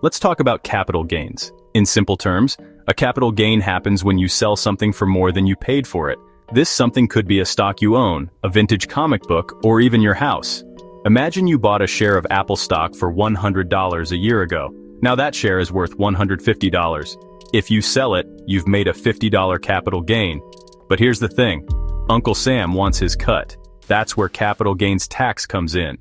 let's talk about capital gains. In simple terms, a capital gain happens when you sell something for more than you paid for it. This something could be a stock you own, a vintage comic book, or even your house. Imagine you bought a share of Apple stock for $100 a year ago. Now that share is worth $150. If you sell it, you've made a $50 capital gain. But here's the thing, Uncle Sam wants his cut. That's where capital gains tax comes in.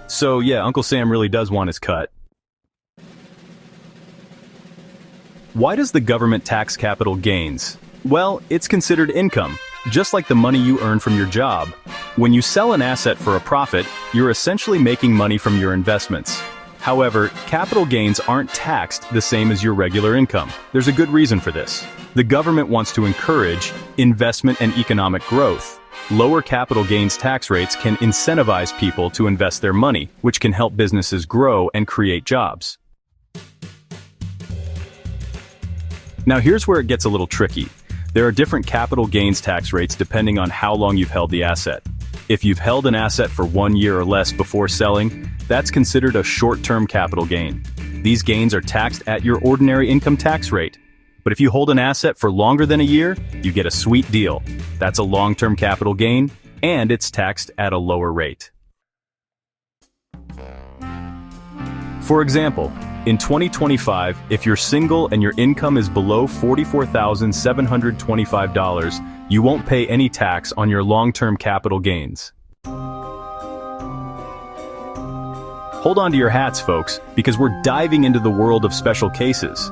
So yeah, Uncle Sam really does want his cut. Why does the government tax capital gains? Well, it's considered income, just like the money you earn from your job. When you sell an asset for a profit, you're essentially making money from your investments. However, capital gains aren't taxed the same as your regular income. There's a good reason for this. The government wants to encourage investment and economic growth. Lower capital gains tax rates can incentivize people to invest their money, which can help businesses grow and create jobs. Now here's where it gets a little tricky. There are different capital gains tax rates depending on how long you've held the asset. If you've held an asset for 1 year or less before selling, that's considered a short-term capital gain. These gains are taxed at your ordinary income tax rate. But if you hold an asset for longer than a year, you get a sweet deal. That's a long-term capital gain, and it's taxed at a lower rate. For example, in 2025, if you're single and your income is below $44,725, you won't pay any tax on your long-term capital gains. Hold on to your hats, folks, because we're diving into the world of special cases.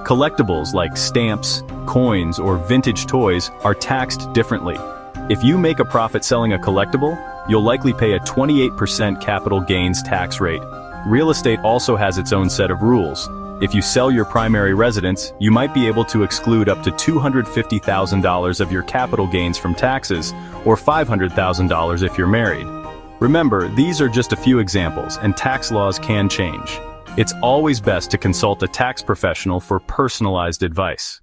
Collectibles like stamps, coins, or vintage toys are taxed differently. If you make a profit selling a collectible, you'll likely pay a 28% capital gains tax rate. Real estate also has its own set of rules. If you sell your primary residence, you might be able to exclude up to $250,000 of your capital gains from taxes, or $500,000 if you're married. Remember, these are just a few examples, and tax laws can change. It's always best to consult a tax professional for personalized advice.